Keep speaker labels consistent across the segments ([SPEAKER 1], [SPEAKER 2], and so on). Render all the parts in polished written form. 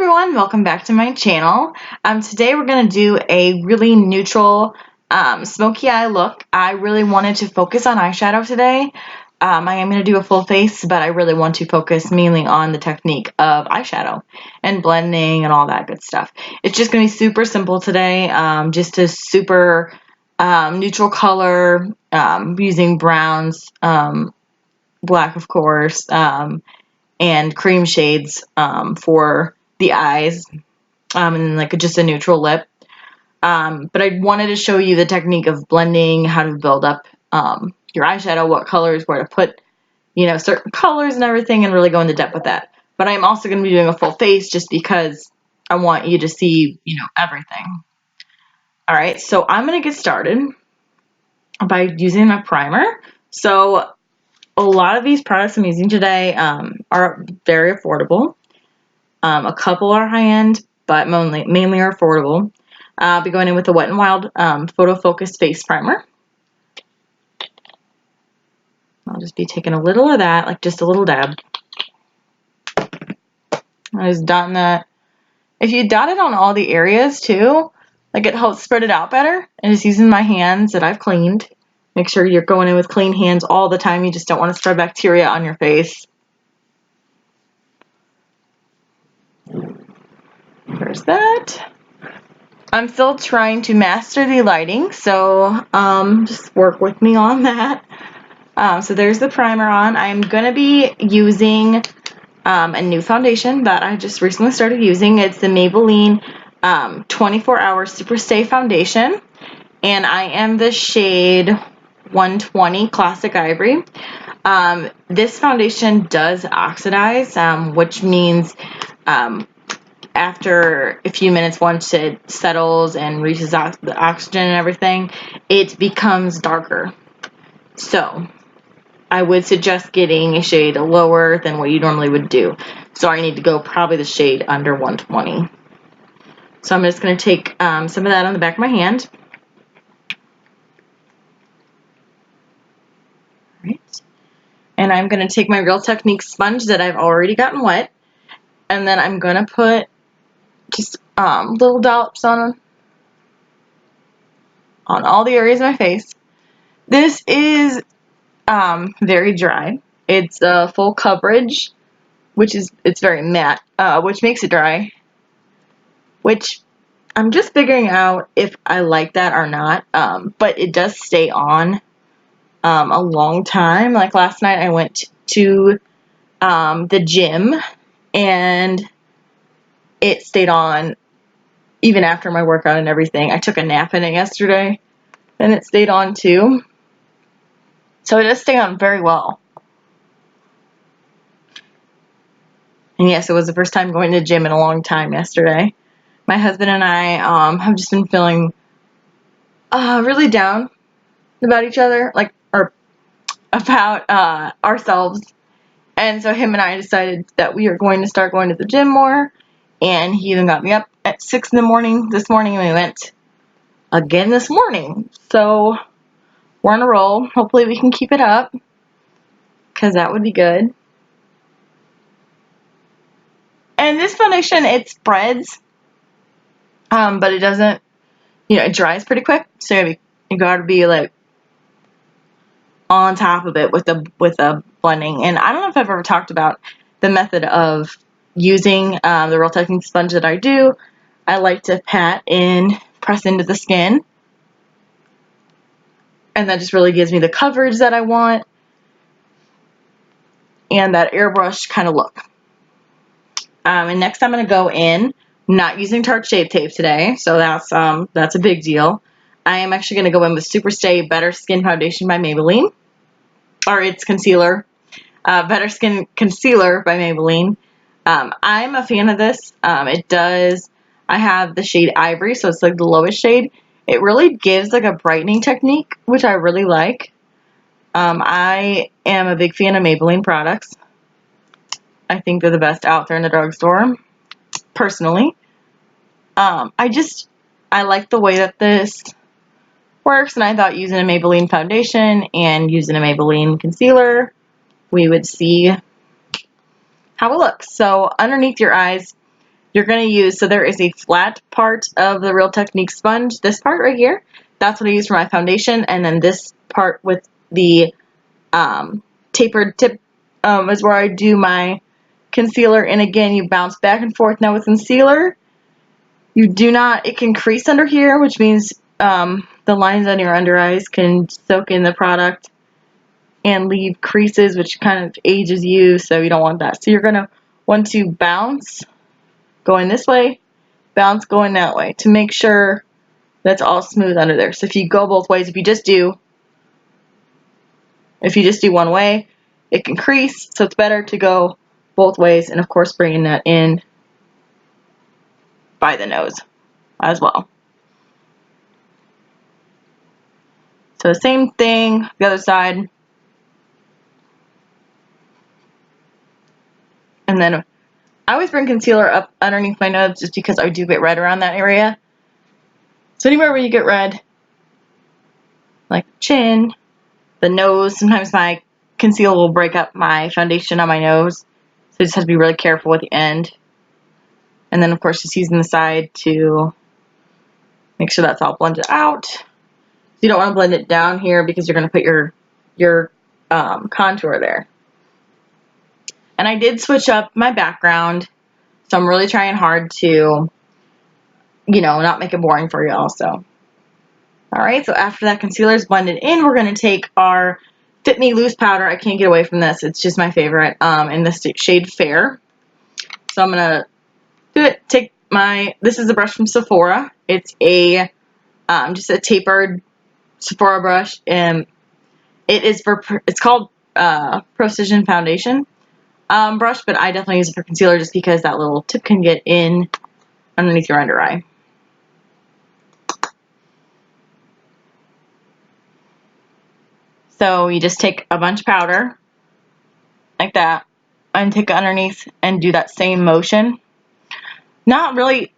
[SPEAKER 1] everyone, welcome back to my channel. Today we're going to do a really neutral smoky eye look. I really wanted to focus on eyeshadow today. I am going to do a full face, but I really want to focus mainly on the technique of eyeshadow and blending and all that good stuff. It's just going to be super simple today, just a super neutral color, using browns, black of course, and cream shades for the eyes, and like just a neutral lip. But I wanted to show you the technique of blending, how to build up your eyeshadow, what colors, where to put, certain colors and everything, and really go into depth with that. But I'm also going to be doing a full face just because I want you to see, everything. All right, so I'm going to get started by using my primer. So a lot of these products I'm using today are very affordable. A couple are high-end, but mainly are affordable. I'll be going in with the Wet n Wild PhotoFocus Face Primer. I'll just be taking a little of that, like just a little dab. I just dotting that. If you dot it on all the areas too, like it helps spread it out better. And just using my hands that I've cleaned. Make sure you're going in with clean hands all the time. You just don't want to spread bacteria on your face. There's that. I'm still trying to master the lighting, so just work with me on that. So there's the primer on. I'm going to be using a new foundation that I just recently started using. It's the Maybelline 24-Hour Superstay Foundation, and I am the shade 120 Classic Ivory. This foundation does oxidize, which means after a few minutes, once it settles and reaches the oxygen and everything, it becomes darker. So I would suggest getting a shade lower than what you normally would do. So I need to go probably the shade under 120. So I'm just going to take some of that on the back of my hand. Right. And I'm going to take my Real Technique sponge that I've already gotten wet, and then I'm going to put just little dollops on all the areas of my face. This is very dry. It's full coverage, it's very matte, which makes it dry. Which I'm just figuring out if I like that or not. But it does stay on a long time. Like last night, I went to the gym, and it stayed on even after my workout and everything. I took a nap in it yesterday, and it stayed on too. So it does stay on very well. And yes, it was the first time going to the gym in a long time yesterday. My husband and I have just been feeling really down about each other, or about ourselves. And so him and I decided that we are going to start going to the gym more. And he even got me up at 6 in the morning this morning, and we went again this morning. So we're on a roll. Hopefully we can keep it up, because that would be good. And this foundation, it spreads, but it doesn't, it dries pretty quick. So you gotta be like on top of it with the blending. And I don't know if I've ever talked about the method of using the Real Technique sponge that I do. I like to pat and press into the skin, and that just really gives me the coverage that I want and that airbrush kind of look. And next I'm going to go in, not using Tarte Shape Tape today, so that's a big deal. I am actually going to go in with Superstay Better Skin Foundation by Maybelline, or it's concealer, Better Skin Concealer by Maybelline. I'm a fan of this. I have the shade Ivory, so it's like the lowest shade. It really gives like a brightening technique, which I really like. I am a big fan of Maybelline products. I think they're the best out there in the drugstore, personally. I like the way that this works, and I thought using a Maybelline foundation and using a Maybelline concealer, we would see how it looks. So underneath your eyes, you're going to use, so there is a flat part of the Real Technique sponge, this part right here, that's what I use for my foundation, and then this part with the tapered tip is where I do my concealer. And again, you bounce back and forth. Now with concealer, you do not, it can crease under here, which means the lines on your under eyes can soak in the product and leave creases, which kind of ages you, so you don't want that. So you're going to want to bounce going this way, bounce going that way to make sure that's all smooth under there. So if you go both ways, if you just do one way, it can crease, so it's better to go both ways, and of course bringing that in by the nose as well. So same thing, the other side. And then I always bring concealer up underneath my nose just because I do get red around that area. So anywhere where you get red, like chin, the nose, sometimes my concealer will break up my foundation on my nose. So you just have to be really careful at the end. And then of course just using the side to make sure that's all blended out. So you don't want to blend it down here because you're going to put your contour there. And I did switch up my background, so I'm really trying hard to, not make it boring for you also. Alright, so after that concealer is blended in, we're going to take our Fit Me Loose powder. I can't get away from this. It's just my favorite in the shade Fair. So I'm going to do it. This is a brush from Sephora. It's just a tapered Sephora brush, and it's called Precision Foundation brush, but I definitely use it for concealer just because that little tip can get in underneath your under eye. So you just take a bunch of powder like that and take it underneath and do that same motion. Not really,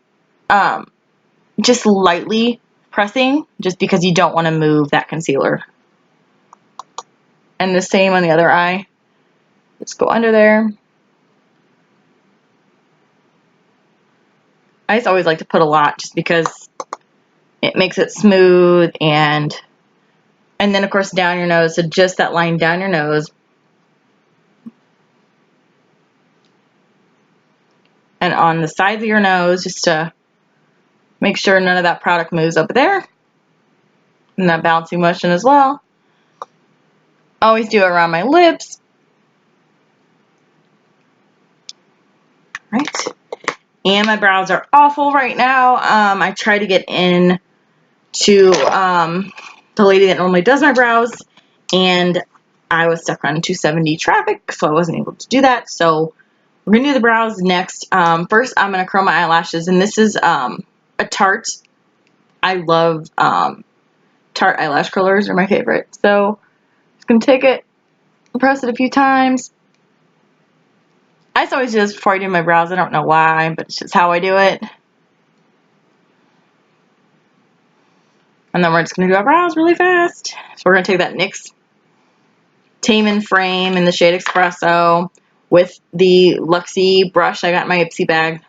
[SPEAKER 1] just lightly pressing, just because you don't want to move that concealer. And the same on the other eye. Just go under there. I just always like to put a lot just because it makes it smooth, and then of course down your nose, so just that line down your nose. And on the sides of your nose, just to make sure none of that product moves up there. And that bouncing motion as well. Always do it around my lips. Right. And my brows are awful right now. I try to get in to the lady that normally does my brows, and I was stuck on 270 traffic, so I wasn't able to do that. So we're going to do the brows next. First, I'm going to curl my eyelashes, and this is a Tarte. I love Tarte eyelash curlers, are my favorite. So I'm just going to take it, press it a few times. I just always do this before I do my brows. I don't know why, but it's just how I do it. And then we're just going to do our brows really fast. So we're going to take that NYX Tame and Frame in the shade Espresso with the Luxie brush I got in my Ipsy bag.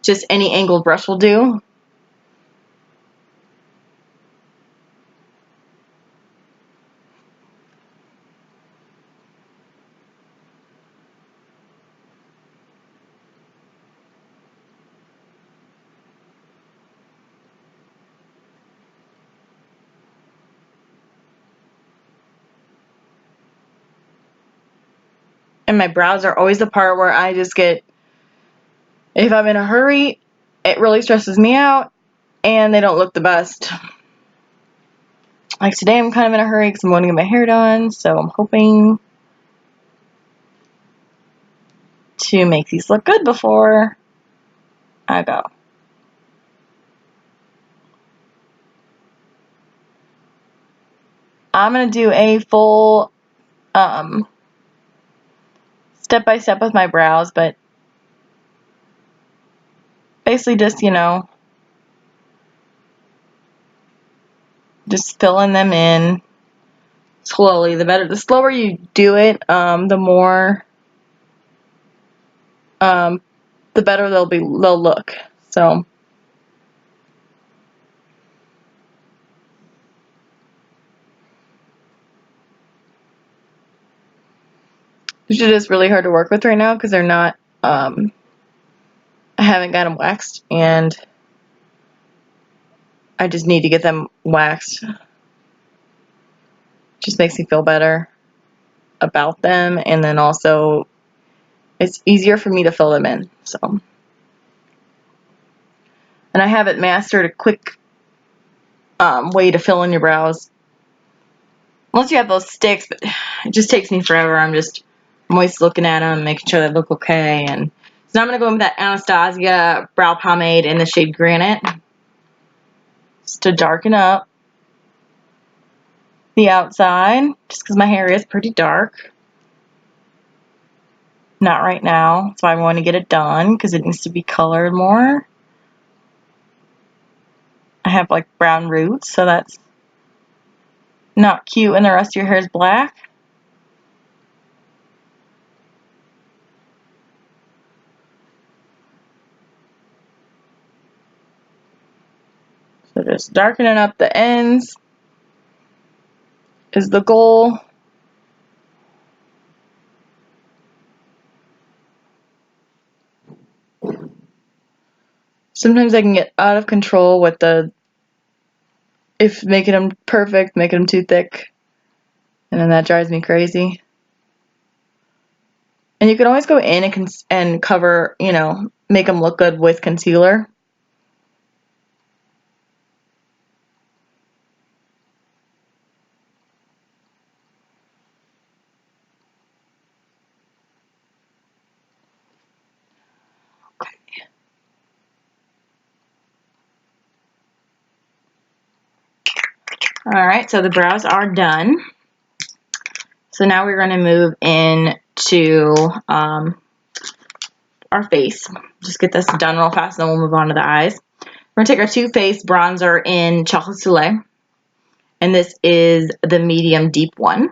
[SPEAKER 1] Just any angled brush will do. And my brows are always the part where I just get, if I'm in a hurry, it really stresses me out, and they don't look the best. Like today I'm kind of in a hurry because I'm going to get my hair done, so I'm hoping to make these look good before I go. I'm going to do a full step by step with my brows, but basically just, just filling them in slowly. The slower you do it, the the better they'll look. So these are just really hard to work with right now because they're not, I haven't got them waxed, and I just need to get them waxed. Just makes me feel better about them, and then also it's easier for me to fill them in. So, and I haven't mastered a quick way to fill in your brows. Once you have those sticks, but it just takes me forever. I'm always looking at them, making sure they look okay. And so now I'm going to go in with that Anastasia brow pomade in the shade Granite, just to darken up the outside, just because my hair is pretty dark. Not right now, so I want to get it done because it needs to be colored more. I have like brown roots, so that's not cute, and the rest of your hair is black. So just darkening up the ends is the goal. Sometimes I can get out of control with if making them perfect, making them too thick, and then that drives me crazy. And you can always go in and cover, make them look good with concealer. Alright, so the brows are done. So now we're going to move into our face. Just get this done real fast, and then we'll move on to the eyes. We're going to take our Too Faced bronzer in Chocolate Soleil. And this is the medium deep one.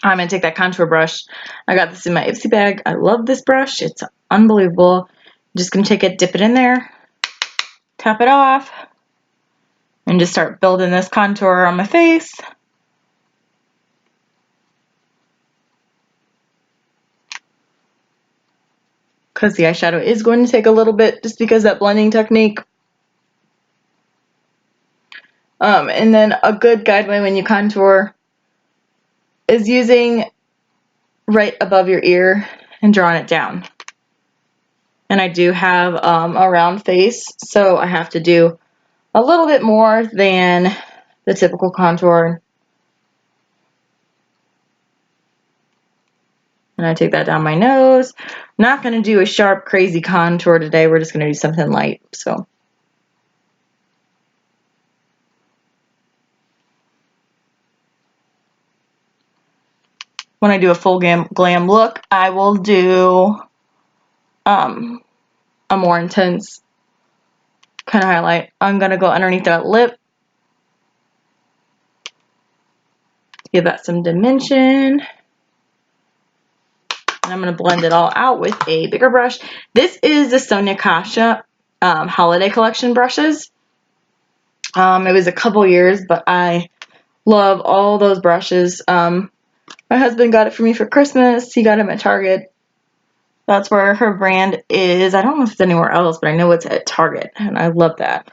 [SPEAKER 1] I'm going to take that contour brush. I got this in my Ipsy bag. I love this brush. It's unbelievable. I'm just going to take it, dip it in there, tap it off, and just start building this contour on my face. Because the eyeshadow is going to take a little bit, just because that blending technique. And then a good guideline when you contour is using right above your ear and drawing it down. And I do have a round face, so I have to do a little bit more than the typical contour. And I take that down my nose. I'm not going to do a sharp, crazy contour today. We're just going to do something light. So, when I do a full glam look, I will do a more intense kind of highlight. I'm going to go underneath that lip, give that some dimension. And I'm going to blend it all out with a bigger brush. This is the Sonia Kashia Holiday Collection brushes. It was a couple years, but I love all those brushes. My husband got it for me for Christmas. He got them at Target. That's where her brand is. I don't know if it's anywhere else, but I know it's at Target, and I love that.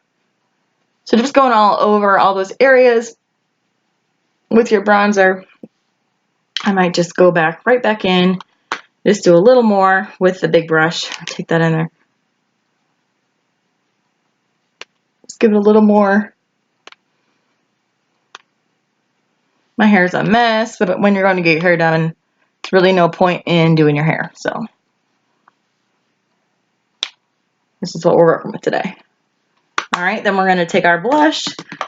[SPEAKER 1] So just going all over all those areas with your bronzer. I might just go right back in. Just do a little more with the big brush. Take that in there. Just give it a little more. My hair's a mess, but when you're going to get your hair done, there's really no point in doing your hair. So this is what we're working with today. Alright, then we're going to take our blush.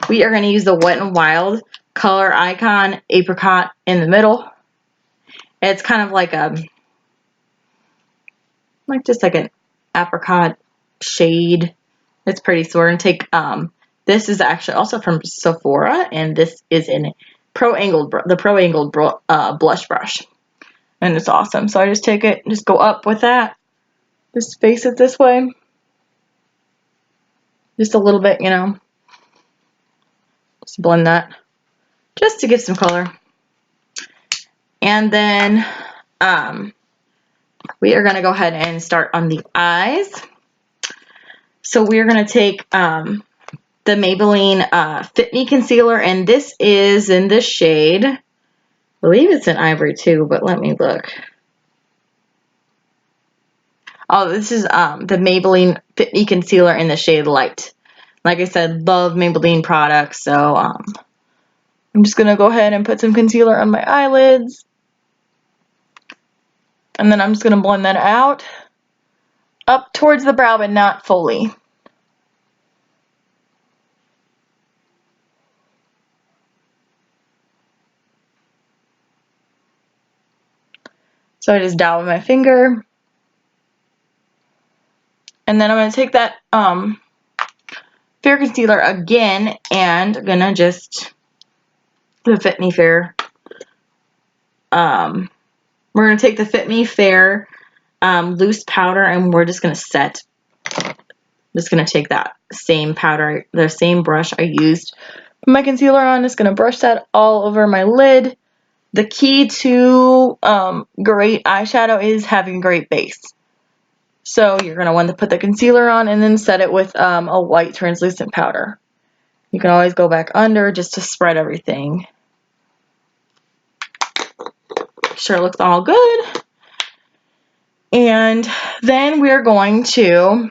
[SPEAKER 1] We are going to use the Wet n Wild Color Icon Apricot in the middle. It's kind of like just like an apricot shade. It's pretty. So we're going to take, this is actually also from Sephora, and this is in the Pro Angled blush brush. And it's awesome. So I just take it, just go up with that, Just face it this way. Just a little bit, you know. Just blend that. Just to give some color. And then we are going to go ahead and start on the eyes. So we are going to take the Maybelline Fit Me Concealer, and this is in the shade, I believe it's in Ivory too, but let me look. Oh, this is the Maybelline Fit Me Concealer in the shade Light. Like I said, love Maybelline products, so I'm just going to go ahead and put some concealer on my eyelids. And then I'm just going to blend that out up towards the brow, but not fully. So I just dab with my finger. And then I'm going to take that Fair Concealer again, and I'm going to just, the Fit Me Fair, we're going to take the Fit Me Fair loose powder, and we're just going to set. I'm just going to take that same powder, the same brush I used for my concealer on. Just going to brush that all over my lid. The key to great eyeshadow is having great base. So you're going to want to put the concealer on and then set it with a white translucent powder. You can always go back under just to spread everything. Sure looks all good. And then we're going to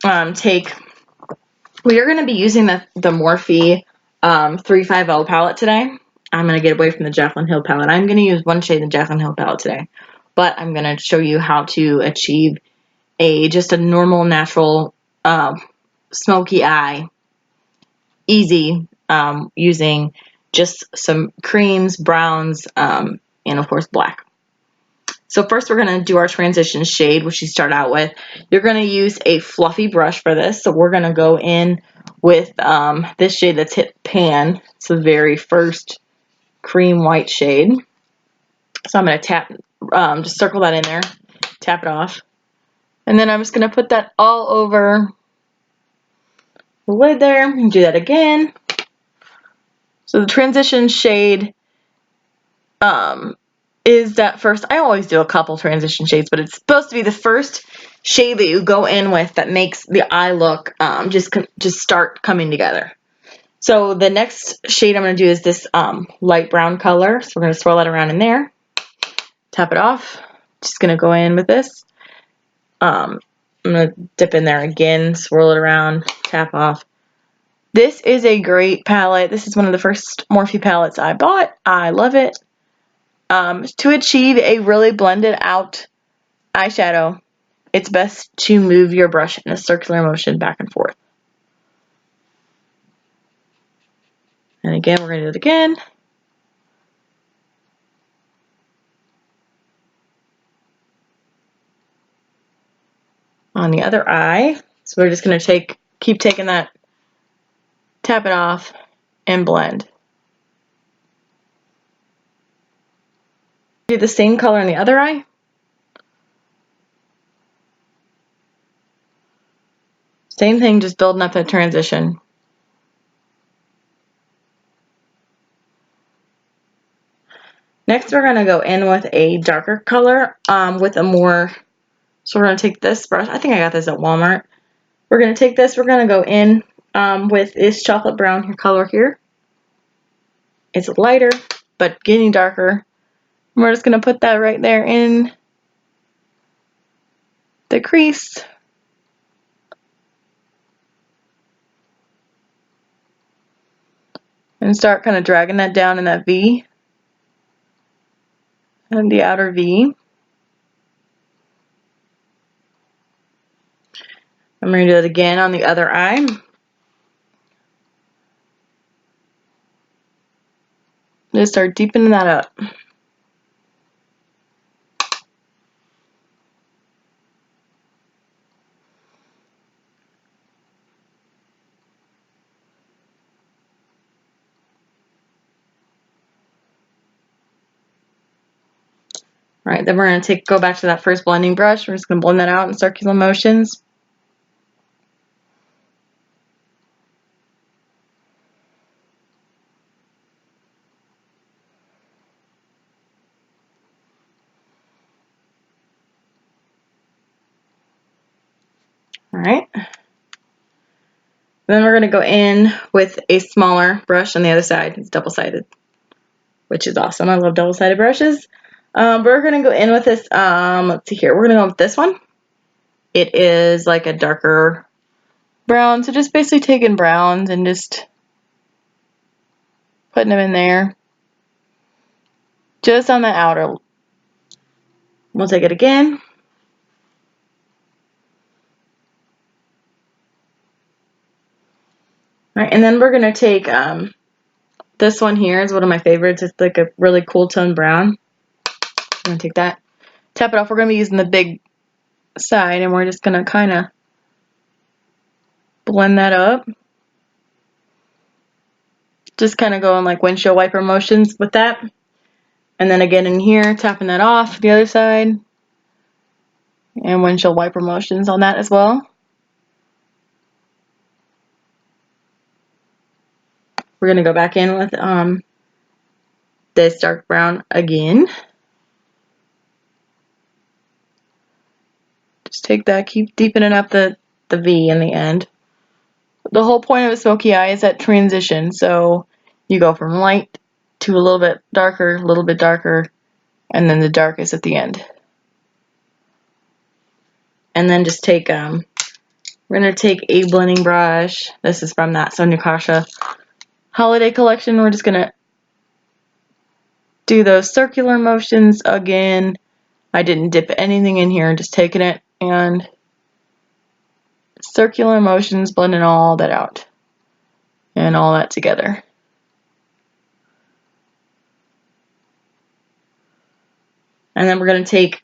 [SPEAKER 1] we are going to be using the Morphe 350 palette today. I'm going to get away from the Jaclyn Hill palette. I'm going to use one shade of the Jaclyn Hill palette today. But I'm going to show you how to achieve just a normal, natural, smoky eye. Easy, using just some creams, browns, and of course black. So first we're going to do our transition shade, which you start out with. You're going to use a fluffy brush for this. So we're going to go in with this shade that's hit pan. It's the very first cream white shade. So I'm going to tap, just circle that in there, tap it off. And then I'm just going to put that all over the lid there, and do that again. So the transition shade is that first, I always do a couple transition shades, but it's supposed to be the first shade that you go in with that makes the eye look just start coming together. So the next shade I'm going to do is this light brown color. So we're going to swirl that around in there, tap it off. Just going to go in with this. I'm going to dip in there again, swirl it around, tap off. This is a great palette. This is one of the first Morphe palettes I bought. I love it. To achieve a really blended out eyeshadow, it's best to move your brush in a circular motion back and forth. And again, we're going to do it again. On the other eye. So we're just going to keep taking that, tap it off, and blend. Do the same color on the other eye. Same thing, just building up that transition. Next, we're going to go in with a darker color with a more, so we're going to take this brush. I think I got this at Walmart. We're going to take this, we're going to go in with this chocolate brown color here. It's lighter, but getting darker. We're just going to put that right there in the crease. And start kind of dragging that down in that V. And the outer V. I'm going to do it again on the other eye. Just start deepening that up. All right, then we're going to go back to that first blending brush. We're just going to blend that out in circular motions. All right. Then we're going to go in with a smaller brush on the other side. It's double-sided, which is awesome. I love double-sided brushes. We're going to go in with this, let's see here. We're going to go with this one. It is like a darker brown. So just basically taking browns and just putting them in there. Just on the outer. We'll take it again. All right, and then we're going to take this one here is one of my favorites. It's like a really cool tone brown. I'm going to take that, tap it off. We're going to be using the big side, and we're just going to kind of blend that up. Just kind of going like windshield wiper motions with that. And then again in here, tapping that off the other side. And windshield wiper motions on that as well. We're going to go back in with this dark brown again. Just take that, keep deepening up the V in the end. The whole point of a smoky eye is that transition. So you go from light to a little bit darker, and then the darkest at the end. And then just take, we're going to take a blending brush. This is from that Anastasia holiday collection. We're just going to do those circular motions again. I didn't dip anything in here, just taking it and circular motions, blending all that out and all that together. And then we're going to take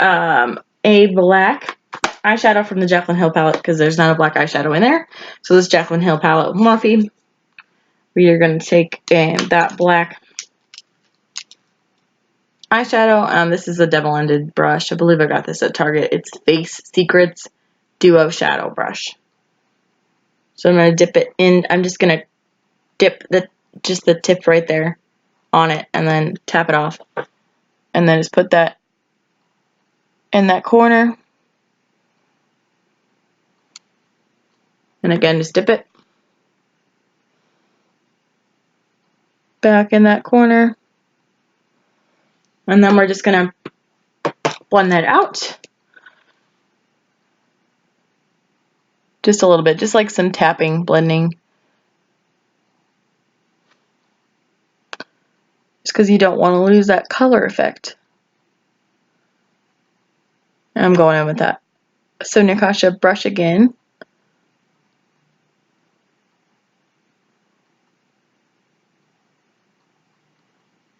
[SPEAKER 1] a black eyeshadow from the Jaclyn Hill palette, because there's not a black eyeshadow in there. So this Jaclyn Hill palette with Morphe. We are going to take that black eyeshadow. This is a double-ended brush. I believe I got this at Target. It's Face Secrets Duo Shadow Brush. So I'm going to dip it in. I'm just going to dip just the tip right there on it and then tap it off. And then just put that in that corner. And again, just dip it back in that corner. And then we're just going to blend that out. Just a little bit, just like some tapping, blending. Just because you don't want to lose that color effect. And I'm going in with that Anastasia brush again.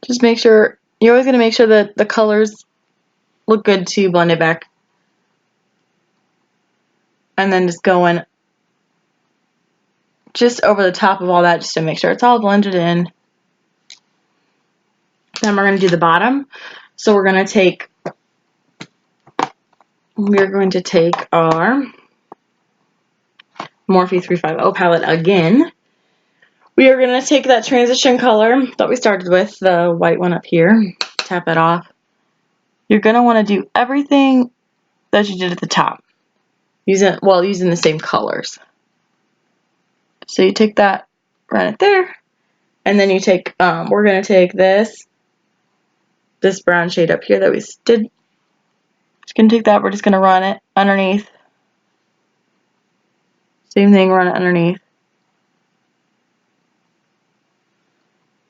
[SPEAKER 1] Just make sure, you're always going to make sure that the colors look good to blend it back. And then just going just over the top of all that, just to make sure it's all blended in. Then we're going to do the bottom. So we're going to take our Morphe 350 palette again. We are going to take that transition color that we started with, the white one up here, tap it off. You're going to want to do everything that you did at the top, using the same colors. So you take that right there, and then you take, we're going to take this brown shade up here that we did. Just going to take that, we're just going to run it underneath. Same thing, run it underneath.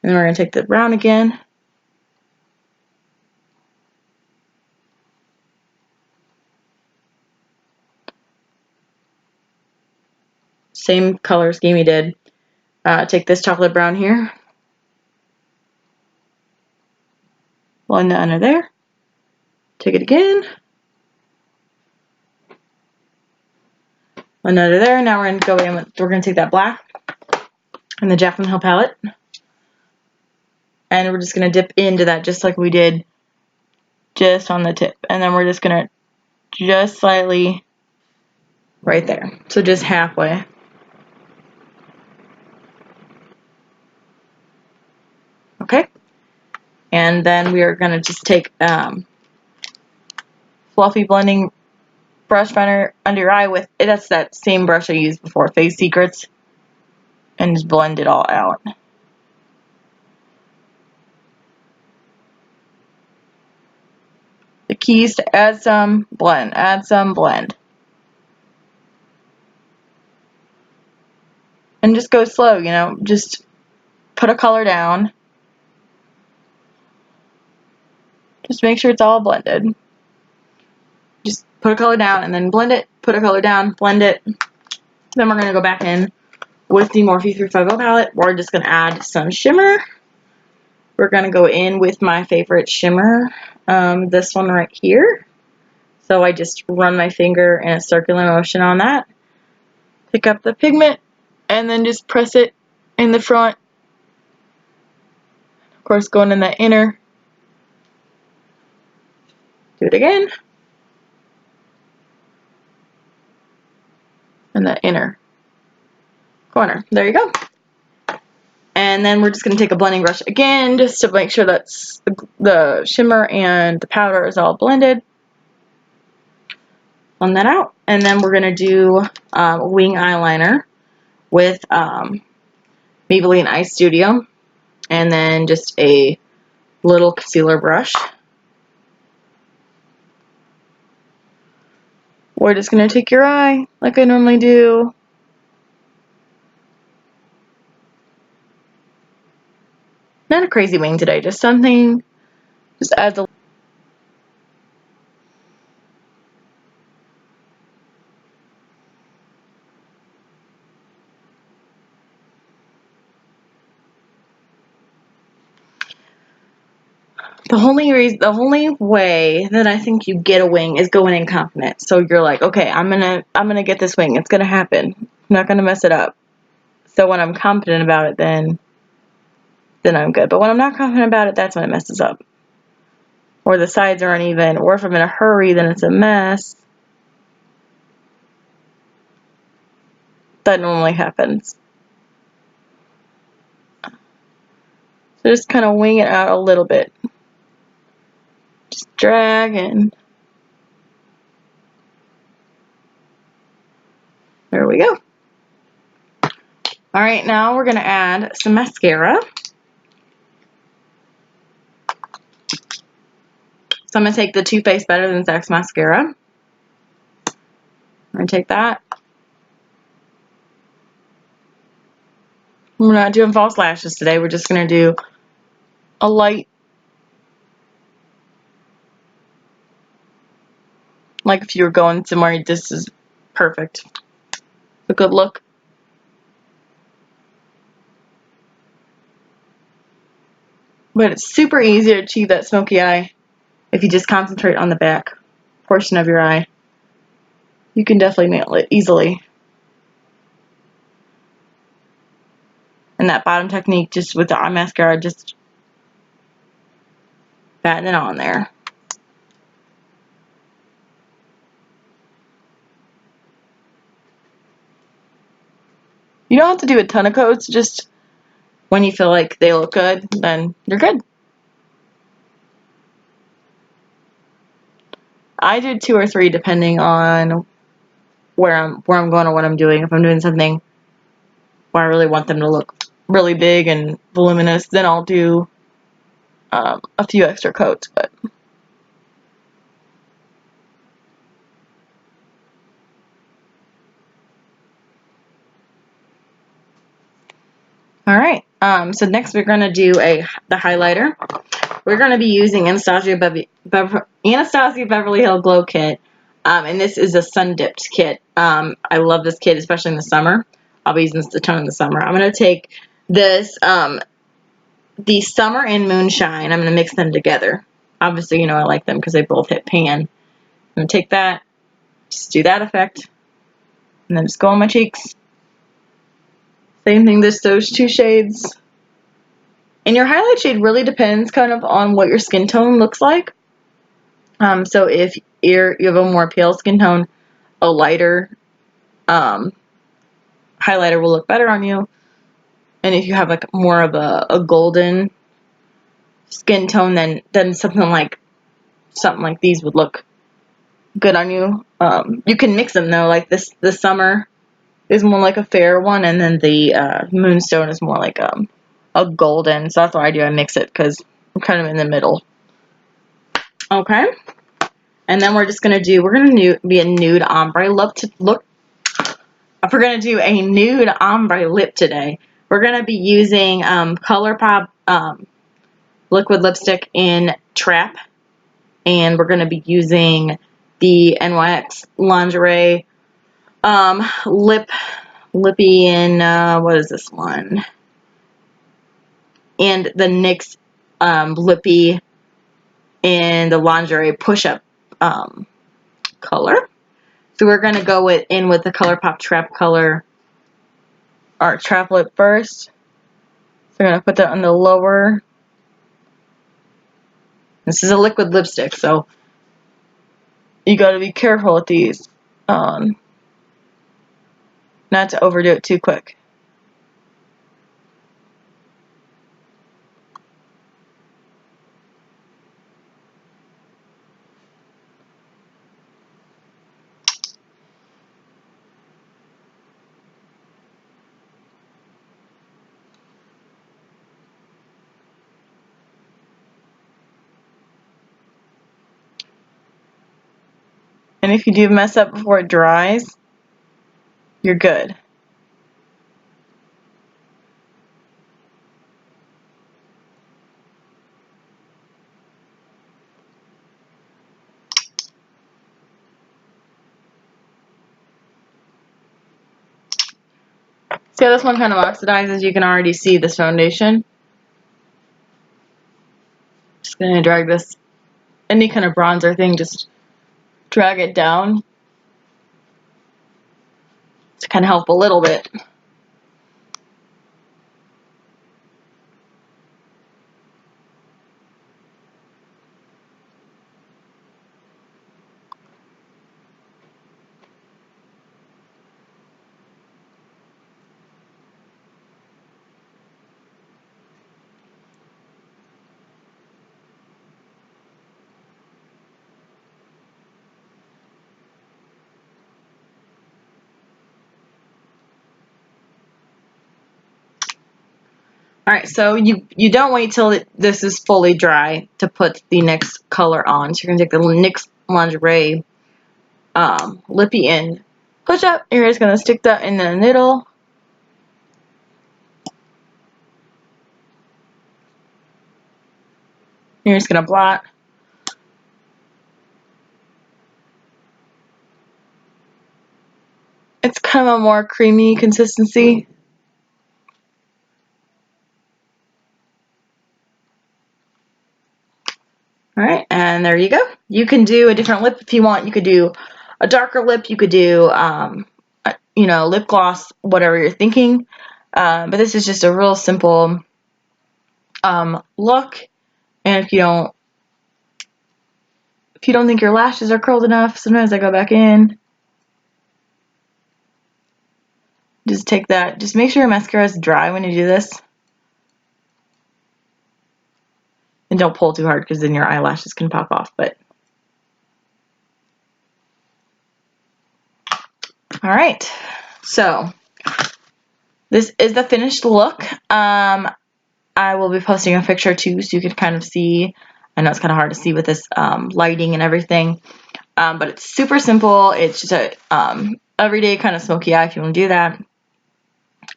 [SPEAKER 1] And then we're going to take the brown again. Same color scheme you did. Take this chocolate brown here. Blend that under there. Take it again. Blend under there. Now we're going to go in with, we're going to take that black and the Jaclyn Hill palette. And we're just going to dip into that just like we did just on the tip. And then we're just going to just slightly right there. So just halfway. Okay. And then we are going to just take fluffy blending brush under your eye with, that's that same brush I used before, Face Secrets, and just blend it all out. The key is to add some blend, add some blend. And just go slow, you know, just put a color down. Just make sure it's all blended. Just put a color down and then blend it, put a color down, blend it. Then we're going to go back in with the Morphe 350 palette. We're just going to add some shimmer. We're going to go in with my favorite shimmer, this one right here. So I just run my finger in a circular motion on that. Pick up the pigment and then just press it in the front. Of course, going in the inner. Do it again. And the inner corner. There you go. And then we're just going to take a blending brush again just to make sure that's the shimmer and the powder is all blended. Blend that out. And then we're going to do wing eyeliner with Maybelline Ice Studio. And then just a little concealer brush. We're just going to take your eye like I normally do. Not a crazy wing today, just something, just adds a the only way that I think you get a wing is going in confident. So you're like, okay, I'm gonna get this wing. It's gonna happen. I'm not gonna mess it up. So when I'm confident about it, then I'm good. But when I'm not confident about it, that's when it messes up. Or the sides are uneven, or if I'm in a hurry, then it's a mess. That normally happens. So just kind of wing it out a little bit. Just drag and there we go. Alright, now we're going to add some mascara. So I'm going to take the Too Faced Better Than Sex mascara. I'm going to take that. We're not doing false lashes today. We're just going to do a light, like if you were going somewhere, this is perfect. A good look. But it's super easy to achieve that smoky eye if you just concentrate on the back portion of your eye. You can definitely nail it easily. And that bottom technique, just with the eye mascara, just batting it on there. You don't have to do a ton of coats, just when you feel like they look good, then you're good. I do 2 or 3 depending on where I'm going or what I'm doing. If I'm doing something where I really want them to look really big and voluminous, then I'll do a few extra coats. But all right. So next we're gonna do the highlighter. We're gonna be using Anastasia Beverly Hill Glow Kit, and this is a sun dipped kit. I love this kit, especially in the summer. I'll be using this a ton in the summer. I'm gonna take this the Summer and Moonshine. I'm gonna mix them together. Obviously, you know I like them because they both hit pan. I'm gonna take that, just do that effect, and then just go on my cheeks. Same thing, those 2 shades. And your highlight shade really depends kind of on what your skin tone looks like. So if you have a more pale skin tone, a lighter highlighter will look better on you. And if you have like more of a golden skin tone, then something like these would look good on you. You can mix them though. Like this summer is more like a fair one, and then the moonstone is more like a golden. So that's what I do. I mix it because I'm kind of in the middle. Okay. And then we're gonna be a nude ombre look. If we're gonna do a nude ombre lip today, we're gonna be using Colourpop liquid lipstick in Trap, and we're gonna be using the NYX Lingerie lippy in what is this one? And the NYX lippy in the Lingerie push-up color. So we're gonna go in with the Colourpop Trap color, or Trap lip first. So we're gonna put that on the lower. This is a liquid lipstick, so you gotta be careful with these, not to overdo it too quick. And if you do mess up before it dries, you're good. See how this one kind of oxidizes? You can already see this foundation. Just gonna drag this, any kind of bronzer thing, just drag it down to kind of help a little bit. Alright, so you don't wait till this is fully dry to put the NYX color on. So you're going to take the NYX Lingerie lippy in push up. You're just going to stick that in the middle. You're just going to blot. It's kind of a more creamy consistency. Alright, and there you go. You can do a different lip if you want. You could do a darker lip. You could do, lip gloss, whatever you're thinking. But this is just a real simple look. And if you don't think your lashes are curled enough, sometimes I go back in. Just take that. Just make sure your mascara is dry when you do this. And don't pull too hard because then your eyelashes can pop off. But all right, so this is the finished look. I will be posting a picture too, so you can kind of see. I know it's kind of hard to see with this lighting and everything, but it's super simple. It's just a everyday kind of smoky eye if you want to do that.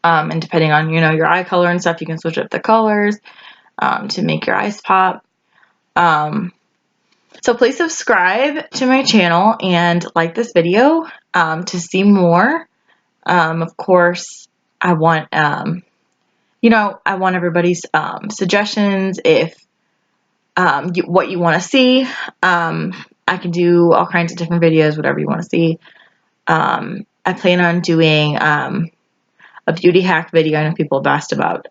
[SPEAKER 1] And depending on your eye color and stuff, you can switch up the colors to make your eyes pop. So please subscribe to my channel and like this video to see more. Of course, I want everybody's suggestions. If what you want to see, I can do all kinds of different videos, whatever you want to see. I plan on doing a beauty hack video. I know people have asked about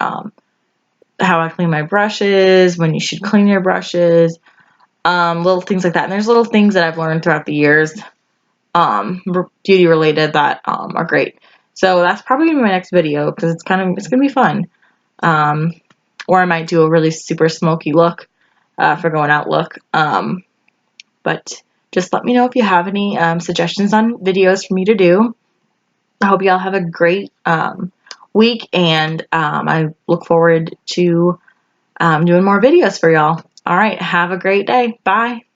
[SPEAKER 1] how I clean my brushes, when you should clean your brushes, little things like that. And there's little things that I've learned throughout the years, beauty related, that are great. So that's probably gonna be my next video because it's gonna be fun. Or I might do a really super smoky look for going out look. But just let me know if you have any suggestions on videos for me to do. I hope y'all have a great week, and I look forward to doing more videos for y'all. All right, have a great day. Bye.